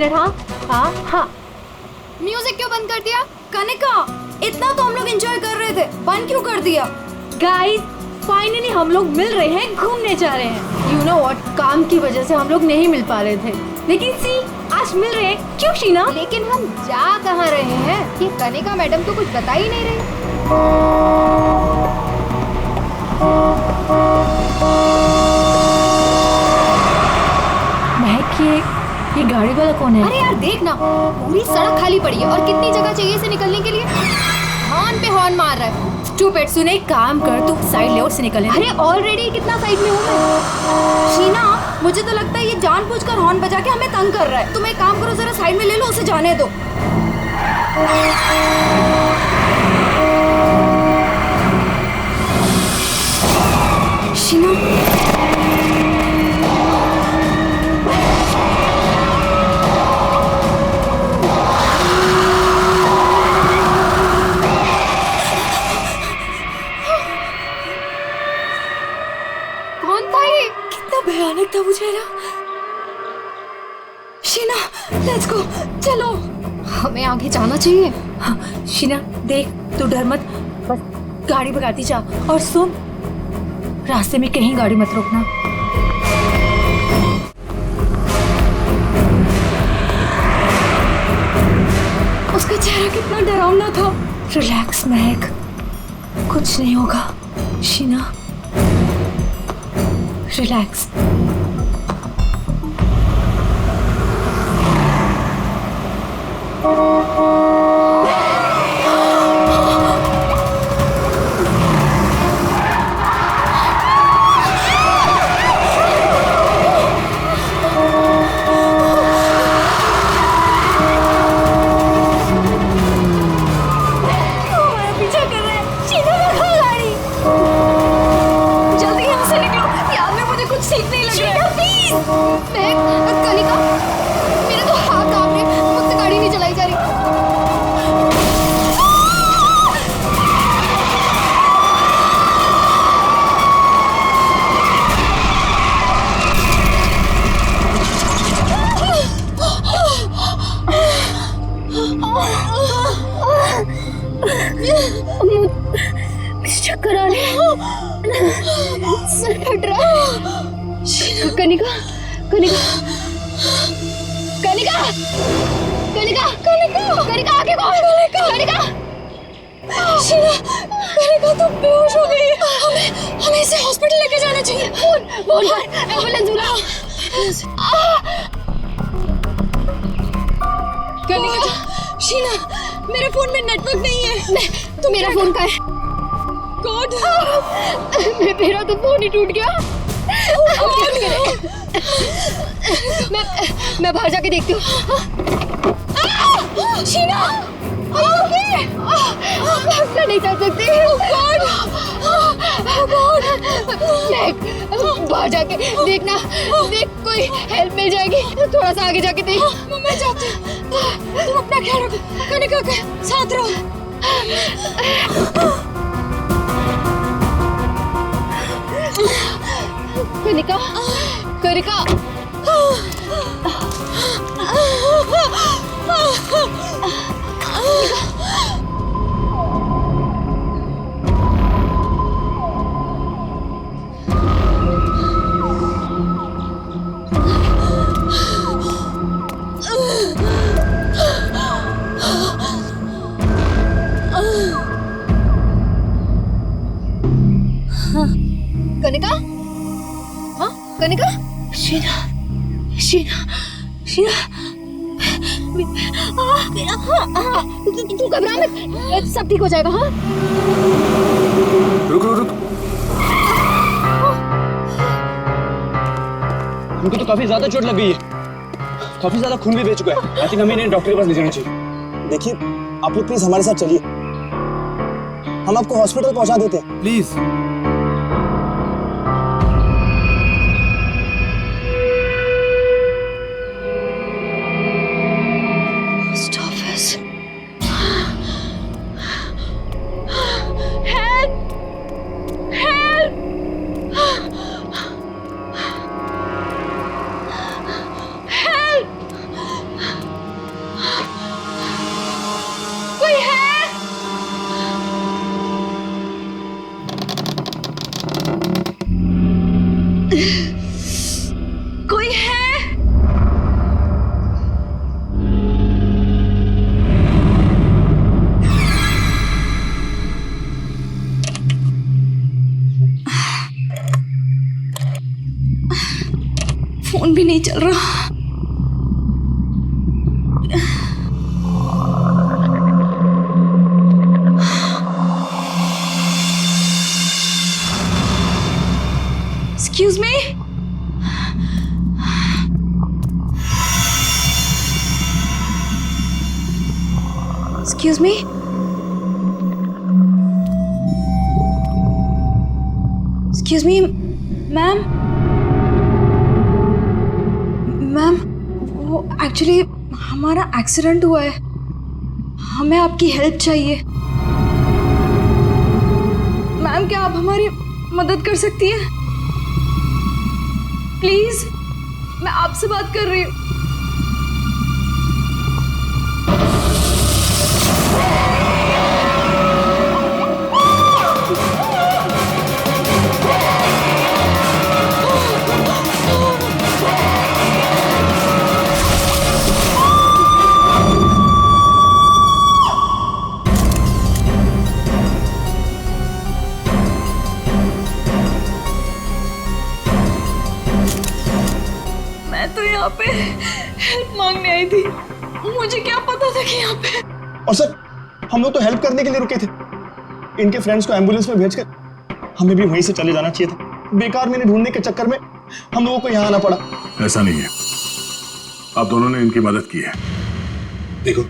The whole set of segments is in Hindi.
मिनट। हाँ हाँ हाँ। म्यूजिक क्यों बंद कर दिया? कनिका, इतना तो हम लोग एंजॉय कर रहे थे, बंद क्यों कर दिया? गाइस फाइनली हम लोग मिल रहे हैं, घूमने जा रहे हैं। यू नो व्हाट, काम की वजह से हम लोग नहीं मिल पा रहे थे, लेकिन सी आज मिल रहे हैं। क्यों शीना? लेकिन हम जा कहाँ रहे हैं? ये कनिका मैडम तो कुछ बता ही नहीं रही। महक, ये गाड़ी वाला कौन है? अरे यार देख ना, पूरी सड़क खाली पड़ी है और कितनी जगह चाहिए इसे निकलने के लिए। हॉर्न पे हॉर्न मार रहा है। स्टूपिड, सुने एक काम कर, तू साइड ले और से निकल। अरे ऑलरेडी कितना साइड में हूँ मैं। शीना, मुझे तो लगता है ये जानबूझकर हॉर्न बजा के हमें तंग कर रहा है। तुम एक काम करो, जरा साइड में ले लो, उसे जाने दो। शीना, भयानक था मुझे ना। शीना, लेट्स गो, चलो। हमें आगे जाना चाहिए। हाँ शीना देख, तू डर मत, बस गाड़ी भगाती जा। और सुन, रास्ते में कहीं गाड़ी मत रोकना। उसका चेहरा कितना डरावना था। रिलैक्स महक, कुछ नहीं होगा। शीना रिलैक्स। कनिका, मेरे तो हाथ कांप रहे, मुझसे गाड़ी नहीं चलाई जा रही। चक्कर आ रहे हैं, सर फट रहा है। कनिका, कनिका, कनिका, कनिका, कनिका, कनिका, आगे कौन? कनिका, शीना, कनिका तो बेहोश हो गई है। हमें इसे हॉस्पिटल लेके जाना चाहिए। फोन कर, एम्बुलेंस बुलाओ। कनिका, शीना, मेरे फोन में नेटवर्क नहीं है। तो मेरा फोन का है? कौन? मेरा तो फोन ही टूट गया। मैं बाहर जाके देखती हूँ। शीना, मैं नहीं जा सकती। बाहर जाके देखना, देख कोई हेल्प मिल जाएगी। थोड़ा सा आगे जाके देख। मैं जाती हूँ। तुम अपना ख्याल रखो, कनिका के साथ रहो। कनिका, कनिका, कनिका, हाँ कनिका, शीना, शीना, शीना, तू घबरा मत, सब ठीक हो जाएगा। हाँ रुक रुक रुक, उनको तो काफी ज्यादा चोट लग गई है, काफी ज्यादा खून भी बह चुका है। आई थिंक हमें इन्हें डॉक्टर के पास ले जाना चाहिए। देखिए आप लोग प्लीज हमारे साथ चलिए, हम आपको हॉस्पिटल पहुंचा देते हैं। प्लीज। फोन भी नहीं चल रहा। Excuse me? Excuse me? Excuse me, ma'am? Ma'am, वो एक्चुअली हमारा एक्सीडेंट हुआ है, हमें आपकी हेल्प चाहिए। मैम, क्या आप हमारी मदद कर सकती हैं? प्लीज, मैं आपसे बात कर रही हूँ। यहाँ पे हेल्प मांगने आई थी, मुझे क्या पता था कि यहाँ पे। और सर, हम लोग तो हेल्प करने के लिए रुके थे। इनके फ्रेंड्स को एम्बुलेंस में भेजकर हमें भी वहीं से चले जाना चाहिए था। बेकार मैंने ढूंढने के चक्कर में हम लोगों को यहाँ आना पड़ा। ऐसा नहीं है, आप दोनों ने इनकी मदद की है। देखो,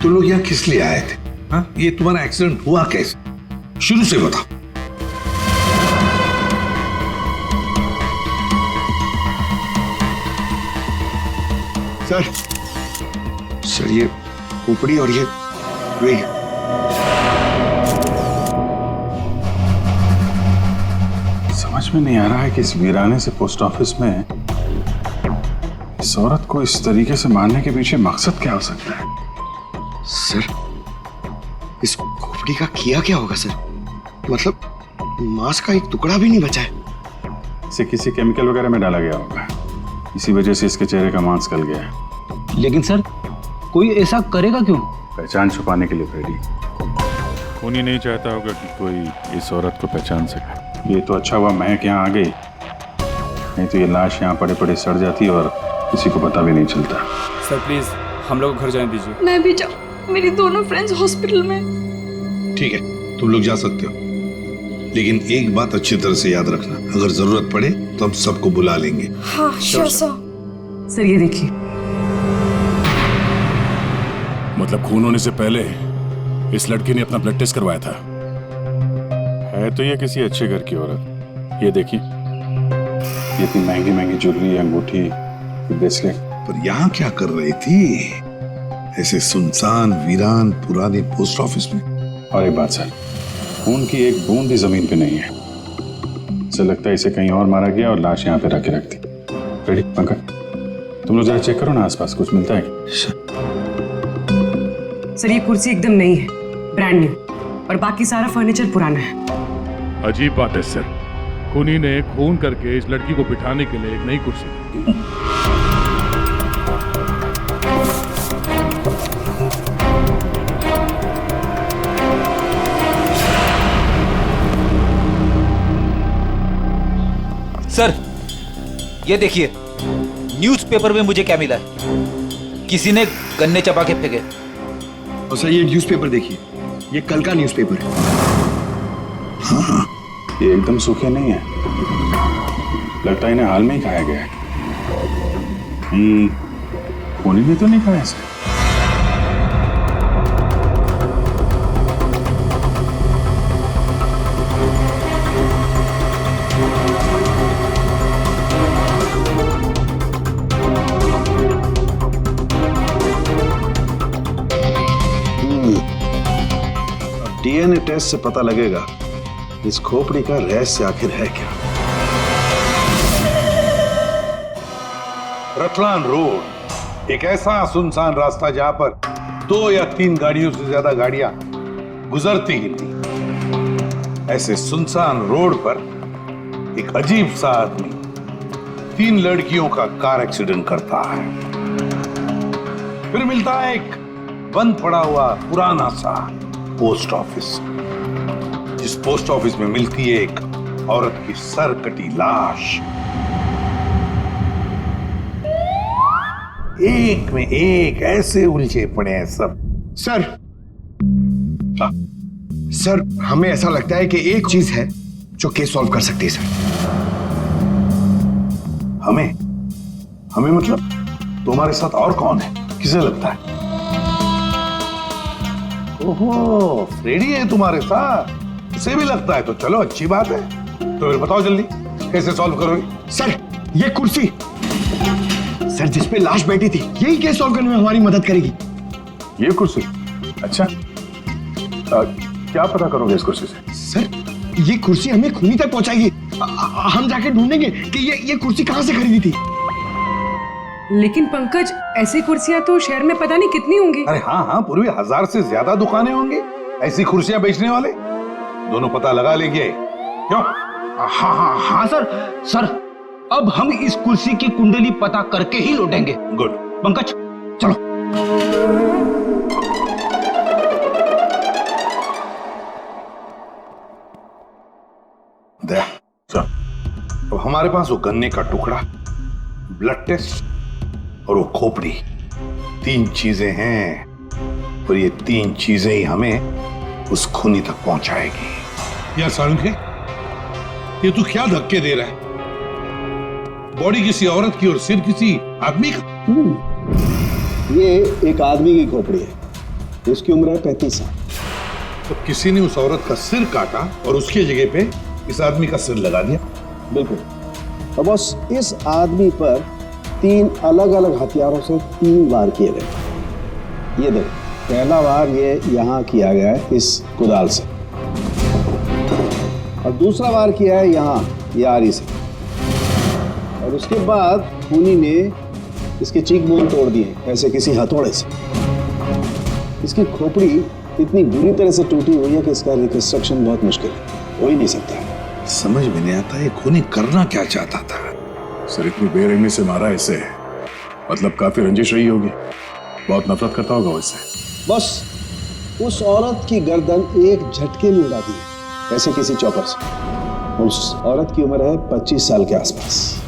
तुम लोग यहाँ किस लिए आए थे? हाँ, ये तुम्हारा एक्सीडेंट हुआ कैसे? शुरू से बताओ। सर, ये खोपड़ी और ये समझ में नहीं आ रहा है कि इस वीराने से पोस्ट ऑफिस में इस औरत को इस तरीके से मारने के पीछे मकसद क्या हो सकता है? सर, इस खोपड़ी का किया क्या होगा सर? मतलब मांस का एक टुकड़ा भी नहीं बचा है। इसे किसी केमिकल वगैरह में डाला गया होगा, इसी वजह से इसके चेहरे का मांस गल गया है। लेकिन सर, कोई ऐसा करेगा क्यों? पहचान छुपाने के लिए फ्रेडी। खूनी नहीं चाहता होगा कि कोई इस औरत को पहचान सके। ये तो अच्छा हुआ महक यहाँ आ गई, नहीं तो ये लाश यहाँ पड़े पड़े सड़ जाती और किसी को पता भी नहीं चलता। सर प्लीज, हम लोग घर जाने दीजिए। मैं भी जाऊँ, मेरी दोनों फ्रेंड्स हॉस्पिटल में। ठीक है, तुम लोग जा सकते हो, लेकिन एक बात अच्छी तरह से याद रखना, अगर जरूरत पड़े तो हम सबको बुला लेंगे। हाँ, श्योर सर। सर, ये देखिए। मतलब खून होने से पहले इस लड़की ने अपना ब्लड टेस्ट करवाया था। है तो ये किसी अच्छे घर की औरत। ये देखिए, ये इतनी महंगी महंगी ज्वेलरी, अंगूठी, ब्रेसलेट। पर यहाँ क्या कर रही थी ऐसे सुनसान वीरान पुराने पोस्ट ऑफिस में? और एक बात सर, खून की एक बूंद भी जमीन पे नहीं है। ऐसा लगता है इसे कहीं और मारा गया और लाश यहाँ पे रख के रख दी। रेडी पंकज, तुम लोग जरा चेक करो ना आसपास कुछ मिलता है। सर, ये कुर्सी एकदम नई है, ब्रांड न्यू, और बाकी सारा फर्नीचर पुराना है। अजीब बात है सर, खूनी ने खून करके इस लड़की को बिठाने के लिए एक नई कुर्सी दी। सर, ये देखिए, न्यूज़पेपर में मुझे क्या मिला है। किसी ने गन्ने चबा के फेंके। और सर, ये न्यूज़पेपर देखिए, ये कल का न्यूज़पेपर है। हाँ, ये एकदम सूखे नहीं है, लगता है इन्हें हाल में ही खाया गया है। खूनी ने तो नहीं खाया इसे। डीएनए टेस्ट से पता लगेगा इस खोपड़ी का रहस्य आखिर है क्या। रतलान रोड एक ऐसा सुनसान रास्ता जहां पर 2 या 3 गाड़ियों से ज्यादा गाड़ियां गुजरती ही नहीं। ऐसे सुनसान रोड पर एक अजीब सा आदमी 3 लड़कियों का कार एक्सीडेंट करता है। फिर मिलता है एक बंद पड़ा हुआ पुराना सा पोस्ट ऑफिस, जिस पोस्ट ऑफिस में मिलती है एक औरत की सर कटी लाश। एक में एक ऐसे उलझे पड़े हैं सब। सर, सर हमें ऐसा लगता है कि एक चीज है जो केस सॉल्व कर सकती है सर। हमें हमें मतलब तुम्हारे साथ और कौन है, किसे लगता है? ओहो, फ्रेडी है तुम्हारे साथ, उसे भी लगता है तो चलो अच्छी बात है। तो फिर बताओ जल्दी कैसे सॉल्व करोगे? सर ये कुर्सी सर जिसपे लाश बैठी थी, यही केस सॉल्व करने में हमारी मदद करेगी। ये कुर्सी? अच्छा, क्या पता करोगे इस कुर्सी से? सर ये कुर्सी हमें खूनी तक पहुंचाएगी। हम जाके ढूंढेंगे कि ये कुर्सी कहां से खरीदी थी। लेकिन पंकज, ऐसी कुर्सियां तो शहर में पता नहीं कितनी होंगी। अरे हाँ हाँ, पूर्वी 1000 से ज्यादा दुकानें होंगी ऐसी कुर्सियां बेचने वाले। दोनों पता लगा लेंगे। क्यों? हाँ हाँ हाँ सर, सर अब हम इस कुर्सी की कुंडली पता करके ही लौटेंगे। गुड। पंकज चलो। दया चल। अब हमारे पास वो गन्ने का टुकड़ा, ब्लड टेस्ट और वो खोपड़ी, 3 चीजें हैं और ये 3 चीजें ही हमें उस खूनी तक पहुंचाएगी। यार सारुंखे, ये तू क्या धक्के दे रहा है? बॉडी किसी औरत की और सिर किसी आदमी का। ये एक आदमी की खोपड़ी है, इसकी उम्र है 35 साल। तो किसी ने उस औरत का सिर काटा और उसकी जगह पे इस आदमी का सिर लगा दिया। बिल्कुल। तो बस इस आदमी पर 3 अलग अलग हथियारों से 3 वार किए गए। ये देखो, पहला वार ये यहाँ किया गया है इस कुदाल से, और दूसरा वार किया है यहाँ ये आरी से, और उसके बाद खूनी ने इसके चीक बोन तोड़ दिए ऐसे किसी हथौड़े से। इसकी खोपड़ी इतनी बुरी तरह से टूटी हुई है कि इसका रिकंस्ट्रक्शन बहुत मुश्किल है, हो ही नहीं सकता है। समझ में नहीं आता ये खूनी करना क्या चाहता था। सर इतनी बेरहमी से मारा इसे, मतलब काफी रंजिश रही होगी, बहुत नफरत करता होगा इससे। बस उस औरत की गर्दन एक झटके में उड़ा दी ऐसे किसी चौपर से। उस औरत की उम्र है 25 साल के आसपास।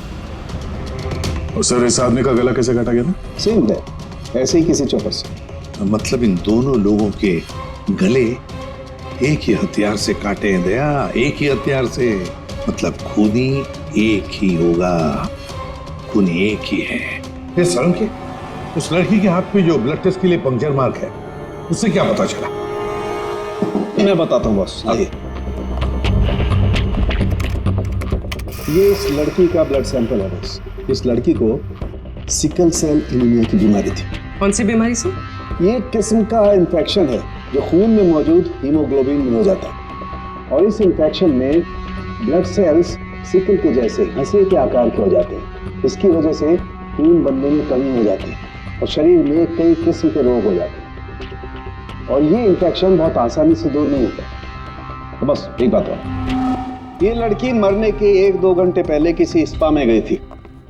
और सर इस आदमी का गला कैसे काटा गया था? सेम है, ऐसे ही किसी चौपर से। मतलब इन दोनों लोगों के गले एक ही हथियार से काटे हैं दया, एक ही हथियार से। मतलब खूनी एक ही होगा, खूनी एक ही है। ये सारुंखे, उस लड़की के हाथ पे जो ब्लड टेस्ट के लिए पंक्चर मार्क है, उससे क्या पता चला? मैं बताता हूँ बॉस। ये इस लड़की का ब्लड सैंपल है बॉस। इस लड़की को सिकल सेल एनीमिया की बीमारी थी। कौन सी बीमारी से? ये एक किस्म का इन्फेक्शन है जो खून में मौजूद हीमोग्लोबिन में हो जाता है, और इस इन्फेक्शन में ब्लड सेल्स सिकल के जैसे हंसी के आकार के हो जाते हैं। इसकी वजह से खून बनने में कमी हो जाती है और शरीर में कई किस्म के रोग हो जाते हैं, और ये इन्फेक्शन बहुत आसानी से दूर नहीं होता। तो बस एक बात और, ये लड़की मरने के 1-2 घंटे पहले किसी स्पा में गई थी।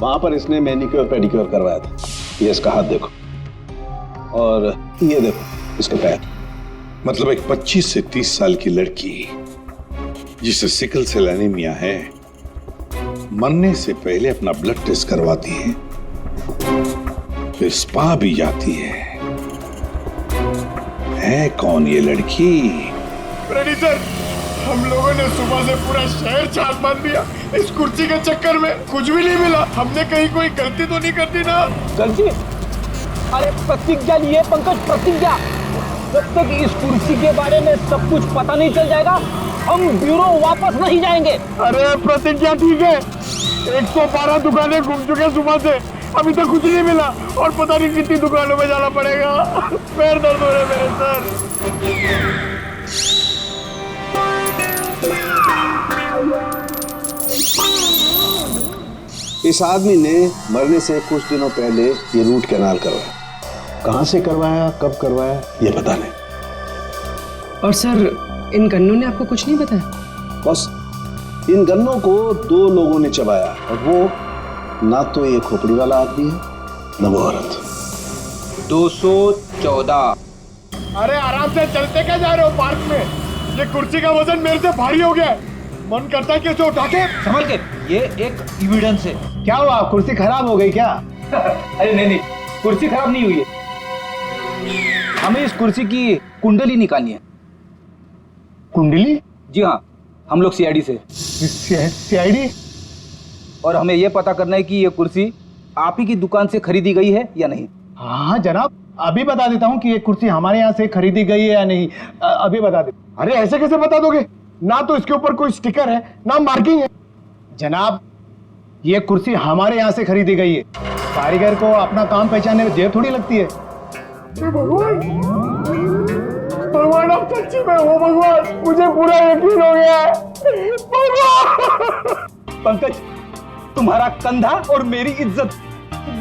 वहां पर इसने मैनिक्योर पेडिक्योर करवाया था। ये इसका हाथ देखो, और ये देखो इसके पैर। मतलब एक 25 से 30 साल की लड़की जिसे सिकल सेल एनीमिया है, मरने से पहले अपना ब्लड टेस्ट करवाती है, फिर स्पा भी जाती है कौन ये लड़की? फ्रेडी सर, हम लोगों ने सुबह से पूरा शहर छान मार दिया। इस कुर्सी के चक्कर में कुछ भी नहीं मिला। हमने कहीं कोई गलती तो नहीं कर दी ना? गलती? अरे प्रतिज्ञा लिए पंकज, प्रतिज्ञा। जब तक इस कुर्सी के बारे में सब कुछ पता नहीं चल जाएगा, हम ब्यूरो वापस नहीं जाएंगे। अरे प्रतिज्ञा ठीक है, 112 दुकानें घूम चुके सुबह से, अभी तक कुछ नहीं मिला, और पता नहीं कितनी दुकानों में जाना पड़ेगा। पैर दर्द हो रहे मेरे सर। इस आदमी ने मरने से कुछ दिनों पहले ये रूट कैनाल करवाया। कहां से करवाया, कब करवाया, ये पता नहीं। और सर इन गन्नों ने आपको कुछ नहीं बताया? बस इन गन्नों को 2 लोगों ने चबाया, और वो ना तो ये खोपड़ी वाला आदमी है, ना वो औरत। 214। अरे आराम से चलते क्या जा रहे हो पार्क में? ये कुर्सी का वजन मेरे से भारी हो गया है। मन करता है कि उसे उठा के संभल के, ये एक एविडेंस है। क्या हुआ, कुर्सी खराब हो गई क्या? अरे नहीं नहीं, कुर्सी खराब नहीं हुई है, हमें इस कुर्सी की कुंडली निकालनी है। कुंडली? जी हाँ, हम लोग सीआईडी से। सीआईडी? और हमें यह पता करना है कि ये कुर्सी आप ही की दुकान से खरीदी गई है या नहीं। हाँ जनाब, अभी बता देता हूँ कि ये कुर्सी हमारे यहाँ से खरीदी गई है या नहीं। अभी बता दे। अरे ऐसे कैसे बता दोगे? ना तो इसके ऊपर कोई स्टिकर है, ना मार्किंग है। जनाब, ये कुर्सी हमारे यहाँ से खरीदी गई है। कारीगर को अपना काम पहचानने में देर थोड़ी लगती है। भगवान आप सच्ची में हो भगवान, मुझे पूरा यकीन हो गया है। पंकज, तुम्हारा कंधा और मेरी इज्जत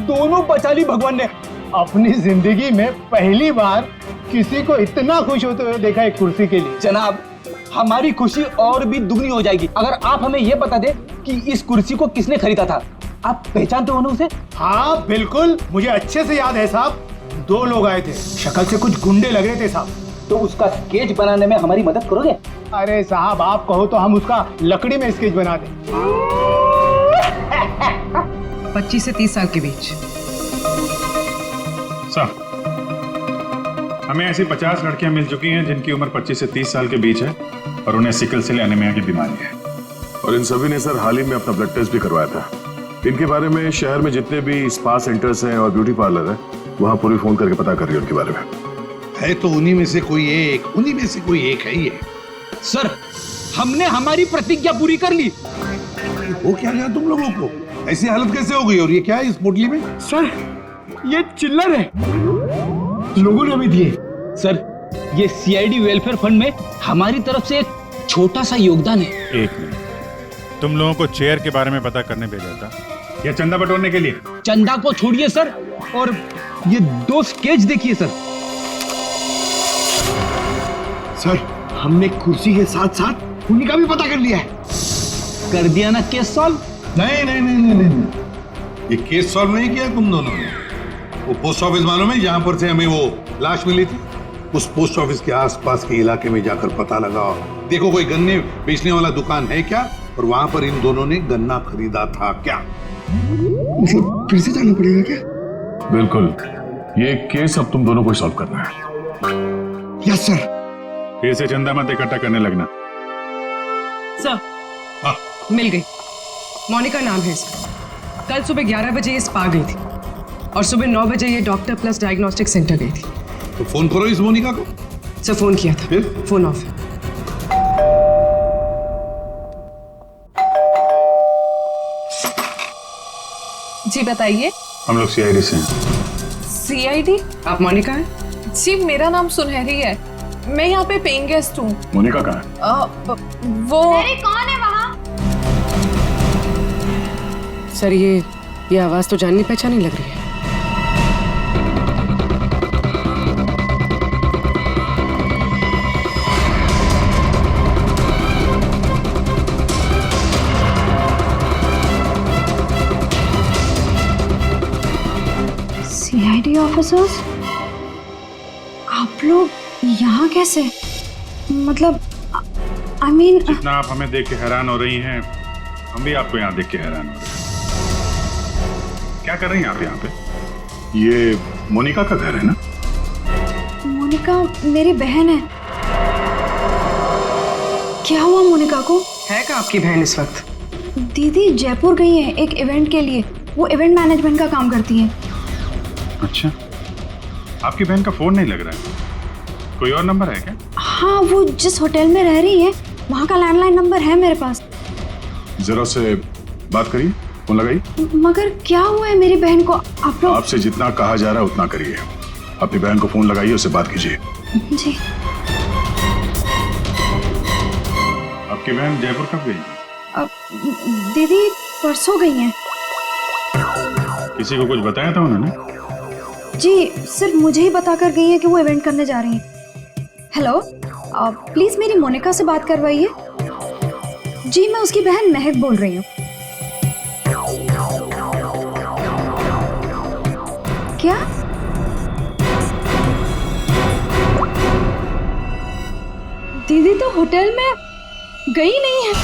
दोनों बचा ली भगवान ने। अपनी जिंदगी में पहली बार किसी को इतना खुश होते हुए देखा एक कुर्सी के लिए। जनाब, हमारी खुशी और भी दुगनी हो जाएगी अगर आप हमें यह बता दे कि इस कुर्सी को किसने खरीदा था। आप पहचानते हो ना उसे? हाँ बिल्कुल, मुझे अच्छे से याद है साहब। 2 लोग आए थे, शक्ल से कुछ गुंडे लग रहे थे साहब। तो उसका स्केच बनाने में हमारी मदद करोगे? अरे साहब, आप कहो तो हम उसका लकड़ी में स्केच बना दें। 25 से 30 साल के बीच। सर, हमें ऐसी 50 लड़कियां मिल चुकी हैं जिनकी उम्र 25 से 30 साल के बीच है और उन्हें सिकल सेल एनीमिया की बीमारी है। और इन सभी ने सर हाल ही में अपना ब्लड टेस्ट भी करवाया था। इनके बारे में शहर में जितने भी स्पा सेंटर्स हैं और ब्यूटी पार्लर है, वहाँ पूरी फोन करके पता कर रही है उनके बारे में। है तो उन्हीं में से कोई एक है ये। सर, हमने हमारी प्रतिज्ञा पूरी कर ली। वो क्या गया तुम लोगों को? ऐसी हालत कैसे हो गई? और ये क्या है इस पोटली में? सर, ये चिल्लर है, लोगों ने भी दिए। सर, ये सीआईडी वेलफेयर फंड में हमारी तरफ से एक छोटा सा योगदान है। एक मिनट, तुम लोगों को चेयर के बारे में पता करने भेजा था या चंदा बटोरने के लिए? चंदा को छोड़िए सर, और ये 2 स्केच देखिए सर। सर, हमने कुर्सी के साथ साथ उन्हीं का भी पता कर लिया है। कर दिया ना केस सॉल्व? नहीं, ये केस सॉल्व नहीं किया तुम दोनों ने। वो पोस्ट ऑफिस मालूम है जहां पर से हमें वो लाश मिली थी? उस पोस्ट ऑफिस के आसपास के इलाके में जाकर पता लगाओ, देखो कोई गन्ने बेचने वाला दुकान है क्या, और वहां पर इन दोनों ने गन्ना खरीदा था क्या। मतलब फिर से जाना पड़ेगा क्या? बिल्कुल, ये केस अब तुम दोनों को सॉल्व करना है। Yes sir. फिर से चंदा मत इकट्ठा करने लगना। सर, मिल गई। मोनिका नाम है इसका। कल सुबह 11 बजे ये स्पा गई थी और सुबह 9 बजे ये डॉक्टर प्लस डायग्नोस्टिक सेंटर गई थी। तो फोन करो इस मोनिका को। सर, फोन किया था, फिर? फोन ऑफ है। जी बताइए। हम लोग सीआईडी से हैं। सीआईडी? आप मोनिका हैं? जी, मेरा नाम सुनहरी है, मैं यहाँ पे पेइंग गेस्ट हूँ। मोनिका कहाँ है? वो कौन है वहाँ? सर, ये आवाज तो जाननी पहचानी लग रही है। सीआईडी ऑफिसर्स, आप लोग यहाँ कैसे? मतलब आई मीन, जितना आप हमें देख के हैरान हो रही हैं, हम भी आपको यहाँ देख के हैरान हो रहे हैं। क्या कर रही हैं आप यहाँ पे? ये मोनिका का घर है ना? मोनिका मेरी बहन है। क्या हुआ मोनिका को? है क्या आपकी बहन इस वक्त? दीदी जयपुर गई है एक इवेंट के लिए, वो इवेंट मैनेजमेंट का काम करती है। अच्छा, आपकी बहन का फोन नहीं लग रहा है, कोई और नंबर है क्या? हाँ, वो जिस होटल में रह रही है वहाँ का लैंडलाइन नंबर है मेरे पास। जरा से बात करिए, फोन लगाइए। मगर क्या हुआ है मेरी बहन को? आप लोग आपसे जितना कहा जा रहा है उतना करिए। अपनी बहन को फोन लगाइए, उससे बात कीजिए। जी। आपकी बहन जयपुर कब गई? दीदी परसों गई हैं। किसी को कुछ बताया था उन्होंने? जी, सिर्फ मुझे ही बताकर गई है कि वो इवेंट करने जा रही हैं। हेलो, प्लीज मेरी मोनिका से बात करवाइए। जी, मैं उसकी बहन महक बोल रही हूँ। क्या? दीदी तो होटल में गई नहीं है।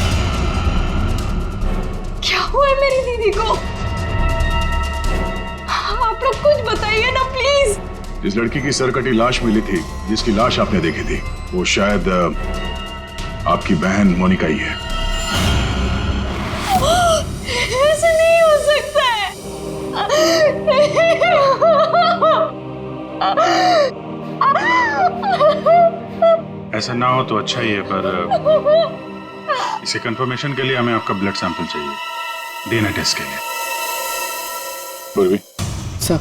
क्या हुआ है मेरी दीदी को? आप आप लोग कुछ बताइए ना प्लीज। इस लड़की की सरकटी लाश मिली थी, जिसकी लाश आपने देखी थी, वो शायद आपकी बहन मोनिका ही है। ऐसा नहीं हो सकता है। ऐसा ना हो तो अच्छा ही है, पर इसे कंफर्मेशन के लिए हमें आपका ब्लड सैंपल चाहिए डीएनए टेस्ट के लिए। पूर्वी सर,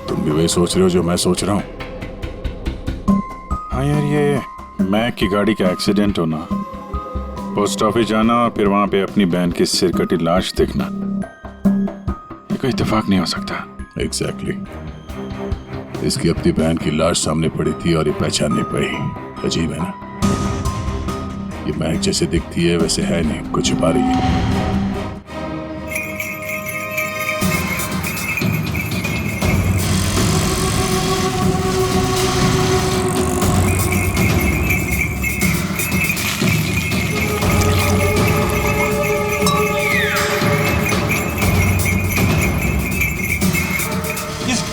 तुम भी वही सोच रहे हो जो मैं सोच रहा हूँ? हाँ यार, ये मैक की गाड़ी का एक्सीडेंट होना, पोस्ट ऑफिस जाना और फिर वहां पे अपनी बहन की सिरकटी लाश देखना, ये कोई इत्तेफाक नहीं हो सकता। एग्जैक्टली। इसकी अपनी बहन की लाश सामने पड़ी थी और ये पहचान नहीं पाई। अजीब है ना? ये महक जैसे दिखती है वैसे है नहीं, कुछ छुपा रही है।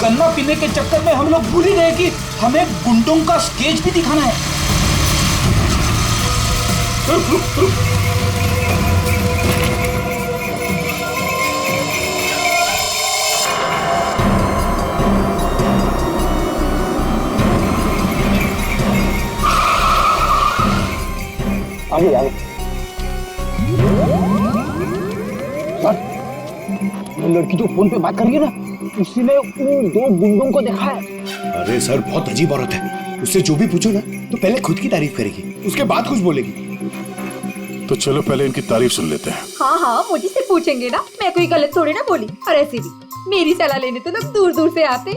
गन्ना पीने के चक्कर में हम लोग भूल ही गए कि हमें गुंडों का स्केच भी दिखाना है। आगे आगे। लड़की जो फोन पे बात कर रही है ना, उसी ने उन दो गुंडों को देखा है। अरे सर, बहुत अजीब औरत है। उससे जो भी पूछो ना तो पहले खुद की तारीफ करेगी, उसके बाद कुछ बोलेगी। तो चलो पहले इनकी तारीफ सुन लेते हैं। हाँ हाँ, मुझे से पूछेंगे ना, मैं कोई गलत थोड़ी ना बोली। और ऐसे भी मेरी सलाह लेने तो लोग दूर दूर से आते।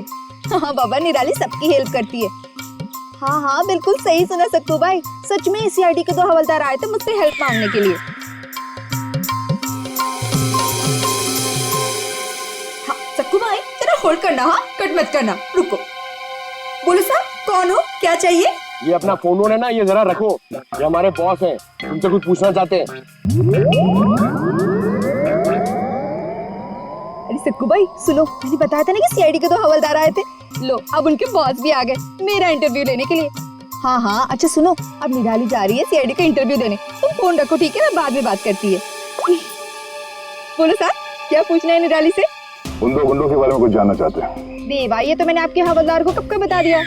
हाँ बाबा, निराली सबकी हेल्प करती है। हाँ हाँ, बिल्कुल सही सुना सक्कू भाई। सच में सीआईडी के 2 हवलदार आए थे मुझसे हेल्प मांगने के लिए। हाँ सक्कू भाई, तेरा होल्ड करना, हाँ कट मत करना, रुको। बोलो साहब, कौन हो, क्या चाहिए? ये अपना फोन है ना, ये जरा रखो, ये हमारे बॉस हैं, तुमसे कुछ पूछना चाहते हैं। अरे सक्कू भाई सुनो, मैंने बताया था ना कि सीआईडी के 2 हवलदार आए थे। लो, अब उनके बॉस भी आ गए मेरा इंटरव्यू लेने के लिए। हाँ हाँ, अच्छा सुनो, अब निराली जा रही है सीआईडी का इंटरव्यू देने। तुम फोन रखो, ठीक है, मैं बाद में बात करती है। बोलो साहब, क्या पूछना है निराली से? उन 2 गुंडों के बारे में कुछ जानना चाहते हैं। देवा, ये तो मैंने आपके हवलदार को कब का बता दिया।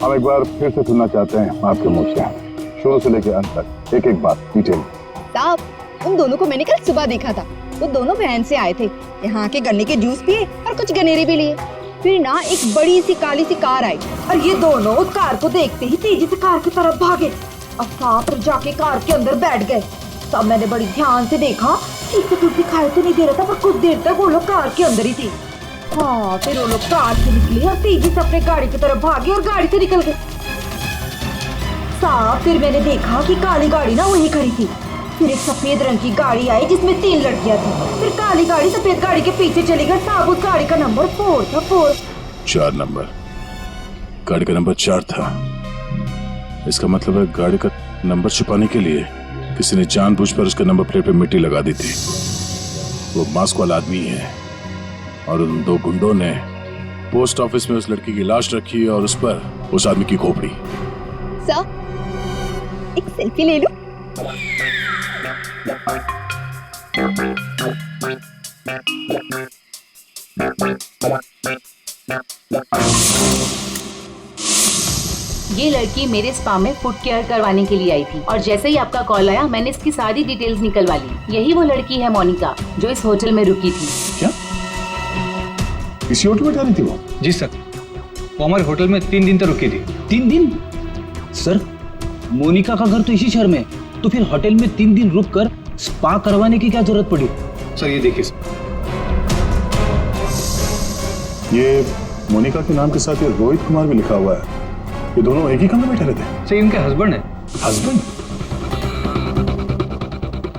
हम एक बार फिर से सुनना चाहते हैं आपके मुंह से, शुरू से लेकर अंत तक, एक एक बात डिटेल। साहब, उन दोनों को मैंने कल सुबह देखा था। वो दोनों बहन से आए थे, यहाँ के गन्ने के जूस पिए और कुछ गनेरे भी लिए। फिर ना एक बड़ी सी काली सी कार आई और ये दोनों उस कार को देखते ही तेजी से कार की तरफ भागे और साथ जाके कार के अंदर बैठ गए। तब मैंने बड़ी ध्यान से देखा, ठीक से कुछ दिखाई तो नहीं दे रहा था, पर कुछ देर तक वो लोग कार के अंदर ही थे। हाँ, फिर वो लोग कार से निकले और तेजी से अपने गाड़ी की तरफ भागे और गाड़ी से निकल गए। साहब, फिर मैंने देखा कि काली गाड़ी ना वहीं खड़ी थी। फिर एक सफेद रंग की गाड़ी आई जिसमें 3 लड़कियां थी। फिर काली गाड़ी सफेद गाड़ी के पीछे चली गई। साहब, उस गाड़ी का नंबर 4 था। 4 नंबर, गाड़ी का नंबर 4 था। इसका मतलब है गाड़ी का नंबर छुपाने के लिए किसी ने जानबूझकर उसके नंबर प्लेट पे मिट्टी लगा दी थी। वो मास्क वाला आदमी है और उन 2 गुंडों ने पोस्ट ऑफिस में उस लड़की की लाश रखी और उस पर उस आदमी की खोपड़ी। सर, एक सेल्फी ले लो। ये लड़की मेरे स्पा में फुट केयर करवाने के लिए आई थी और जैसे ही आपका कॉल आया मैंने इसकी सारी डिटेल्स निकलवा ली। यही वो लड़की है मोनिका जो इस होटल में रुकी थी। क्या इसी होटल में जा रही थी वो? जी सर, वो हमारे होटल में 3 दिन तक रुकी थी। 3 दिन? सर, मोनिका का घर तो इसी शहर में, तो फिर होटल में 3 दिन रुककर स्पा करवाने की क्या जरूरत पड़ी? सर ये देखिए सर, ये मोनिका के नाम के साथ ये रोहित कुमार भी लिखा हुआ है। ये दोनों एक ही कमरे में ठहरे थे? सर इनके हस्बैंड है। हस्बैंड?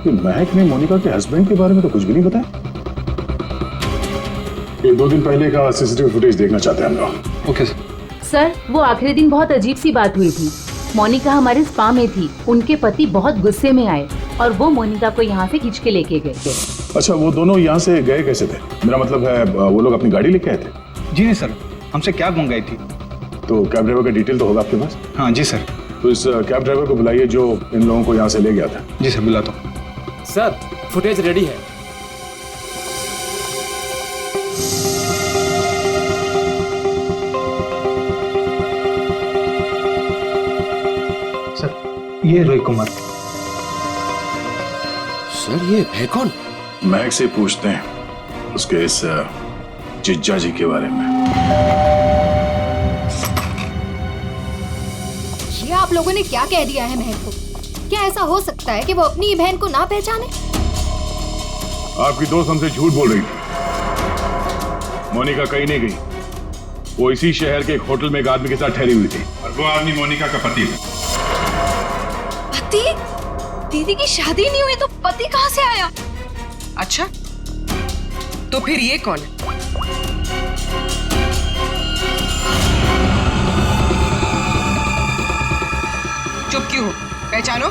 ये महक ने मोनिका के हस्बैंड के बारे में तो कुछ भी नहीं बताया। ये 2 दिन पहले का सीसीटीवी फुटेज देखना चाहते हैं हम लोग। Okay sir. सर, वो आखिरी दिन बहुत अजीब सी बात हुई थी। मोनिका हमारे स्पा में थी, उनके पति बहुत गुस्से में आए और वो मोनिका को यहाँ से खींच के लेके गए थे। अच्छा, वो दोनों यहाँ से गए कैसे थे? मेरा मतलब है वो लोग अपनी गाड़ी लेके आए थे? जी नहीं सर, हमसे कैब मंगाई थी। तो कैब ड्राइवर का डिटेल तो होगा आपके पास? हाँ जी सर। तो इस कैब ड्राइवर को बुलाइए जो इन लोगों को यहाँ से ले गया था। जी सर, बुलाता हूँ। सर फुटेज रेडी है। सर ये रोहित कुमार। सर ये है कौन? महक से पूछते हैं उसके इस जिज्जा जी के बारे में। ये आप लोगों ने क्या कह दिया है महक को? क्या ऐसा हो सकता है कि वो अपनी बहन को ना पहचाने? आपकी दोस्त हमसे झूठ बोल रही थी। मोनिका कहीं नहीं गई, वो इसी शहर के एक होटल में एक आदमी के साथ ठहरी हुई थी और वो आदमी मोनिका का पति है। पति? दीदी की शादी नहीं हुई तो पति कहाँ से आया? अच्छा, तो फिर ये कौन है? चुप क्यों हो? पहचानो।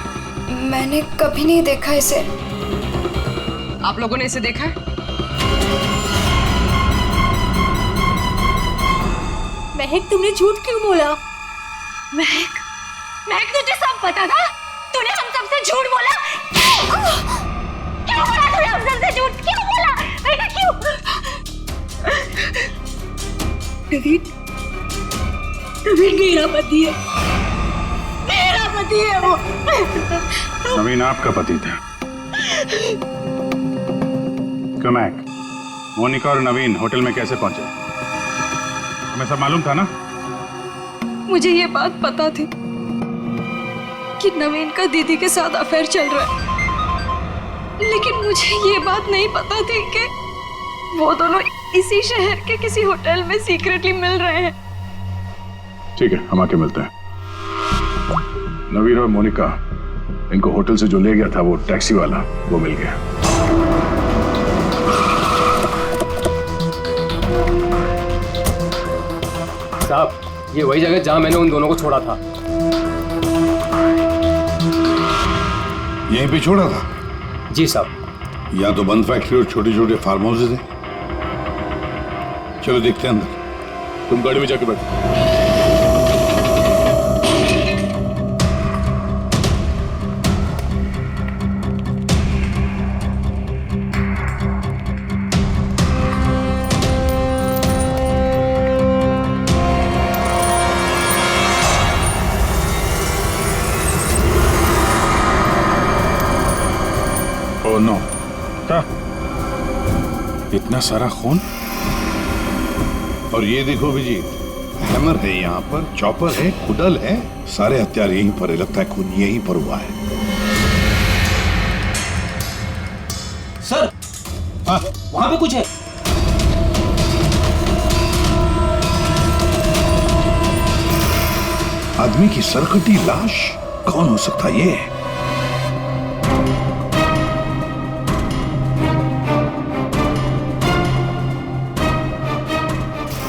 मैंने कभी नहीं देखा इसे। आप लोगों ने इसे देखा है? महक, तुमने झूठ क्यों बोला? महक, महक तुझे सब पता था? तूने हम सबसे झूठ बोला? क्यों बोला तूने हम सबसे झूठ? क्यों बोला? महक क्यों? नवीन, नवीन मेरा पति है, मेरा पति है वो। नवीन आपका पति था? क्यों महक, मोनिका और नवीन होटल में कैसे पहुंचे? हमें सब मालूम था ना? मुझे ये बात पता थी कि नवीन का दीदी के साथ अफेयर चल रहा है, लेकिन मुझे ये बात नहीं पता थी कि वो दोनों इसी शहर के किसी होटल में सीक्रेटली मिल रहे हैं। ठीक है, हम आके मिलते हैं। नवीन और मोनिका, इनको होटल से जो ले गया था वो टैक्सी वाला, वो मिल गया। साहब, ये वही जगह जहां मैंने उन दोनों को छोड़ा था। यहीं पे छोड़ा था? जी साहब। या तो बंद फैक्ट्री और छोटे छोटे फार्म हाउसेज हैं। चलो देखते हैं अंदर। तुम गाड़ी में जाके बैठो। नो, क्या? इतना सारा खून? और ये देखो विजय, हैमर है यहाँ पर, चॉपर है, कुडल है, सारे हथियार यहीं पर है। लगता है खून यहीं पर हुआ है। सर, वहां पे कुछ है। आदमी की सरकटी लाश? कौन हो सकता है ये?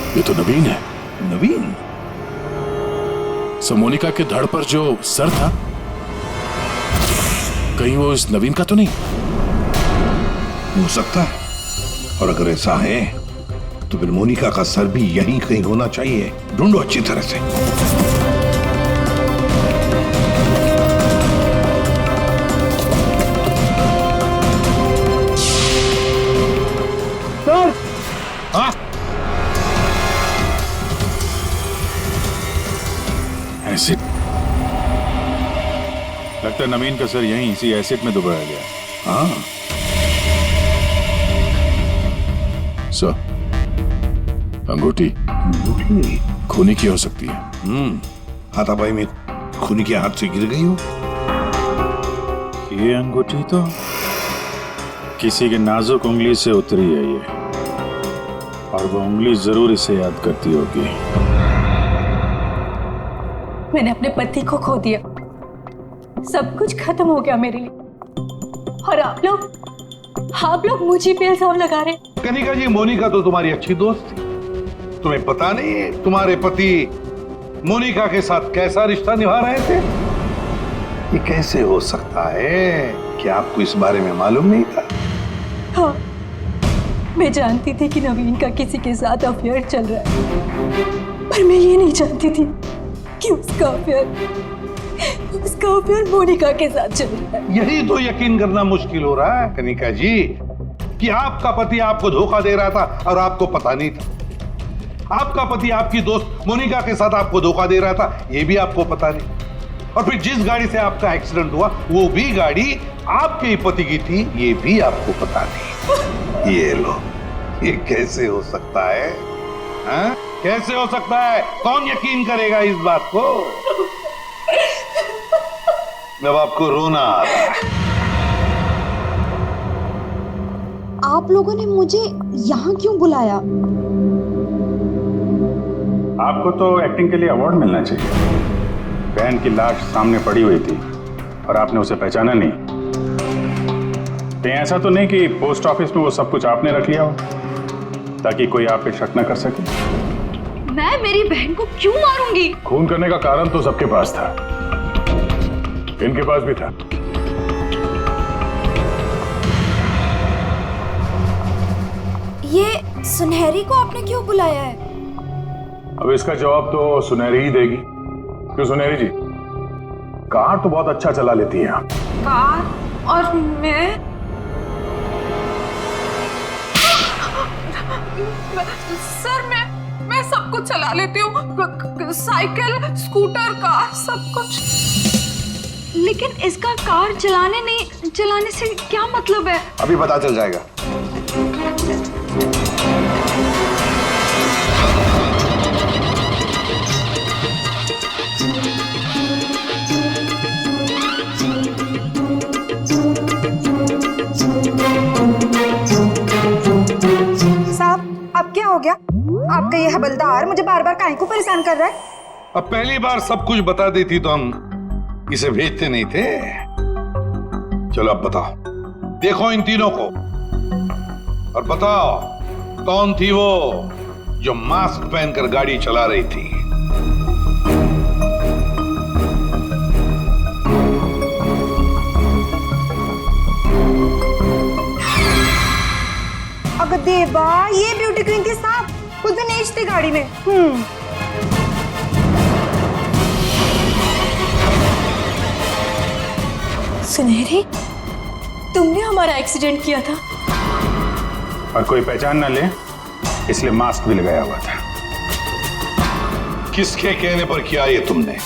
ये तो नवीन है। नवीन? मोनिका के धड़ पर जो सर था, कहीं वो इस नवीन का तो नहीं? हो सकता है, और अगर ऐसा है तो फिर मोनिका का सर भी यहीं कहीं होना चाहिए। ढूंढो अच्छी तरह से। सर! हाँ? एसिड? लगता है नवीन का सर यहीं इसी एसिड में डुबाया गया। हाँ। सर, अंगूठी खूनी की हो सकती है। हाथापाई में खूनी के हाथ से गिर गई हो। ये अंगूठी तो किसी के नाजुक उंगली से उतरी है ये, और वो उंगली जरूर इसे याद करती होगी। मैंने अपने पति को खो दिया, सब कुछ खत्म हो गया मेरे लिए, और आप लोग मुझे पे इल्जाम लगा रहे। कनिका जी, मोनिका तो तुम्हारी अच्छी दोस्त थी। तुम्हें पता नहीं है तुम्हारे पति मोनिका के साथ कैसा रिश्ता निभा रहे थे? ये कैसे हो सकता है? क्या आपको इस बारे में मालूम नहीं था? हाँ, मैं जानती थी कि नवीन का किसी के साथ अफेयर चल रहा है, पर मैं ये नहीं जानती थी कि उसका अफेयर मोनिका के साथ चल रहा है। यही तो यकीन करना मुश्किल हो रहा है कनिका जी कि आपका पति आपको धोखा दे रहा था और आपको पता नहीं था। आपका पति आपकी दोस्त मोनिका के साथ आपको धोखा दे रहा था, ये भी आपको पता नहीं। और फिर जिस गाड़ी से आपका एक्सीडेंट हुआ वो भी गाड़ी आपके ही पति की थी, ये भी आपको पता नहीं। ये लो, ये कैसे हो सकता है? हाँ? कैसे हो सकता है? कौन यकीन करेगा इस बात को? जब आपको रोना आ रहा है। आप लोगों ने मुझे यहाँ क्यों बुलाया? आपको तो एक्टिंग के लिए अवार्ड मिलना चाहिए। बहन की लाश सामने पड़ी हुई थी और आपने उसे पहचाना नहीं। कहीं ऐसा तो नहीं कि पोस्ट ऑफिस में वो सब कुछ आपने रख लिया हो ताकि कोई आप पे शक न कर सके? मैं मेरी बहन को क्यों मारूंगी? खून करने का कारण तो सबके पास था, इनके पास भी था। ये सुनहरी को आपने क्यों बुलाया है? अब इसका जवाब तो सुनहरी ही देगी। क्यों सुनहरी जी, कार तो बहुत अच्छा चला लेती है। कार? और मैं? सर मैं सब कुछ चला लेती हूँ, साइकिल, स्कूटर, कार, सब कुछ। लेकिन इसका कार चलाने से क्या मतलब है? अभी पता चल जाएगा। साहब, अब क्या हो गया? आपका ये हवलदार मुझे बार बार काहे को परेशान कर रहा है? अब पहली बार सब कुछ बता देती तो हम इसे भेजते नहीं थे। चलो अब बताओ, देखो इन तीनों को और बताओ कौन थी वो जो मास्क पहनकर गाड़ी चला रही थी? अगर देवा, ये ब्यूटी क्वीन थी साहब, खुद भी नेच थी गाड़ी में। सुनहरी, तुमने हमारा एक्सीडेंट किया था और कोई पहचान ना ले इसलिए मास्क भी लगाया हुआ था। किसके कहने पर किया ये तुमने?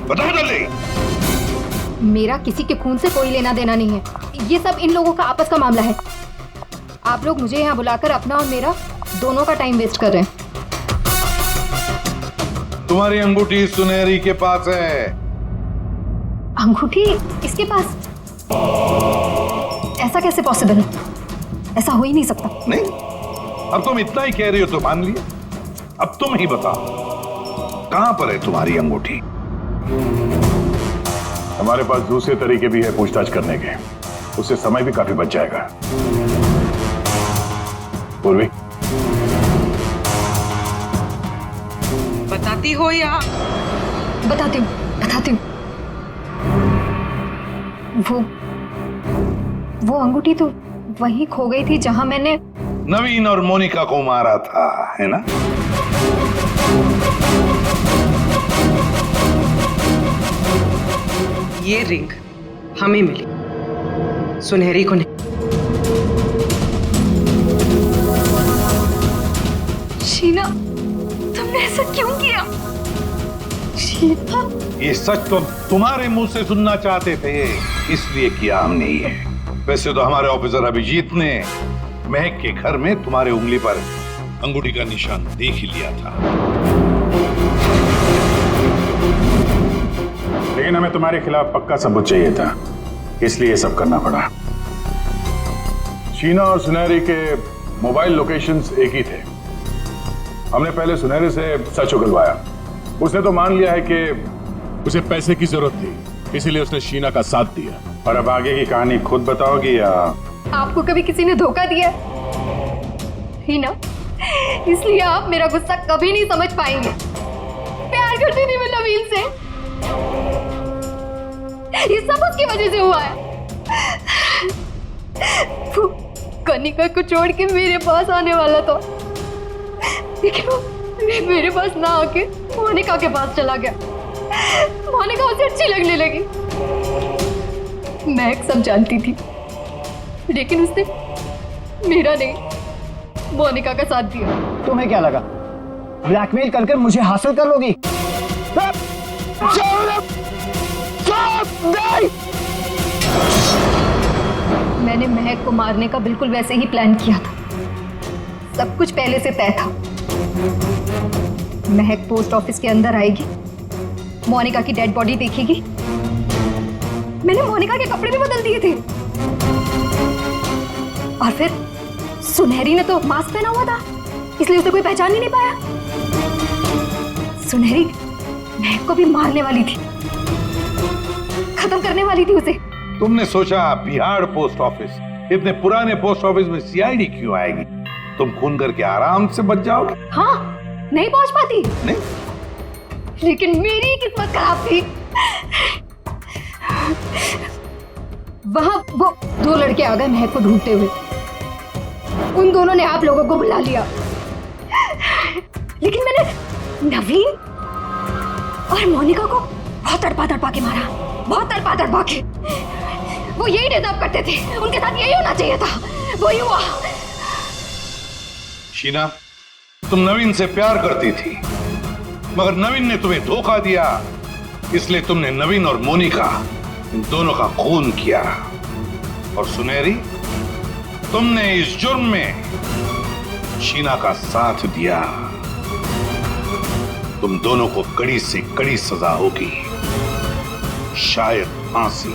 बताओ जल्दी। मेरा किसी के खून से कोई लेना देना नहीं है, ये सब इन लोगों का आपस का मामला है। आप लोग मुझे यहाँ बुलाकर अपना और मेरा दोनों का टाइम वेस्ट कर रहे हैं। तुम्हारी अंगूठी सुनहरी के पास है। अंगूठी इसके पास? ऐसा कैसे पॉसिबल है? ऐसा हो ही नहीं सकता। नहीं, अब तुम इतना ही कह रही हो तो मान लिया। अब तुम ही बताओ, कहां पर है तुम्हारी अंगूठी? हमारे पास दूसरे तरीके भी है पूछताछ करने के, उससे समय भी काफी बच जाएगा। पूर्वी, बताती हो या? बताती हूँ। वो अंगूठी तो वहीं खो गई थी जहां मैंने नवीन और मोनिका को मारा था, है ना? ये रिंग हमें मिली, सुनहरी को नहीं। शीना, तुमने ऐसा क्यों किया? शीना, ये सच तो तुम्हारे मुंह से सुनना चाहते थे, इसलिए किया हमने ये। वैसे तो हमारे ऑफिसर अभिजीत ने महक के घर में तुम्हारे उंगली पर अंगूठी का निशान देख ही लिया था। लेकिन हमें तुम्हारे खिलाफ पक्का सबूत चाहिए था, इसलिए ये सब करना पड़ा। शीना और सुनहरी के मोबाइल लोकेशंस एक ही थे। हमने पहले सुनहरी से सच उगलवाया। उसने तो मान लिया है कि उसे पैसे की जरूरत थी, इसीलिए उसने शीना का साथ दिया। और अब आगे की कहानी खुद बताओगी या? आपको कभी किसी ने धोखा दिया ही ना, इसलिए आप मेरा गुस्सा कभी नहीं समझ पाएंगे। प्यार करती थी मैं नवीन से। ये सब उसकी वजह से हुआ है। वो कनिका को छोड़ के मेरे पास आने वाला था, लेकिन वो मेरे पास ना आके मोनिका के पास चला गया। मोनिका उसे अच्छी लगने लगी। मैं सब जानती थी, लेकिन उसने मेरा नहीं मोनिका का साथ दिया। तुम्हें क्या लगा ब्लैकमेल करके मुझे हासिल कर लोगी? मैंने महक को मारने का बिल्कुल वैसे ही प्लान किया था। सब कुछ पहले से तय था। महक पोस्ट ऑफिस के अंदर आएगी, मोनिका की डेड बॉडी देखेगी। मैंने मोनिका के कपड़े भी बदल दिए थे। और फिर सुनहरी ने तो मास्क पहना हुआ था, इसलिए उसे कोई पहचान ही नहीं पाया। सुनहरी महक को भी मारने वाली थी, खत्म करने वाली थी उसे। तुमने सोचा बिहार पोस्ट ऑफिस, इतने पुराने पोस्ट ऑफिस में सीआईडी क्यों आएगी? तुम खून करके आराम से बच जाओगे। हाँ, नहीं पहुंच पाती। नहीं, लेकिन मेरी किस्मत खराब थी। वहां वो दो लड़के आ गए महक को ढूंढते हुए। उन दोनों ने आप लोगों को बुला लिया, लेकिन मैंने नवीन और मोनिका को बहुत तड़पा के मारा, बहुत तड़पा के। वो यही डिजर्व करते थे, उनके साथ यही होना चाहिए था, वही हुआ। शीना, तुम नवीन से प्यार करती थी, मगर नवीन ने तुम्हें धोखा दिया, इसलिए तुमने नवीन और मोनिका इन दोनों का खून किया। और सुनहरी, तुमने इस जुर्म में शीना का साथ दिया। तुम दोनों को कड़ी से कड़ी सजा होगी, शायद फांसी।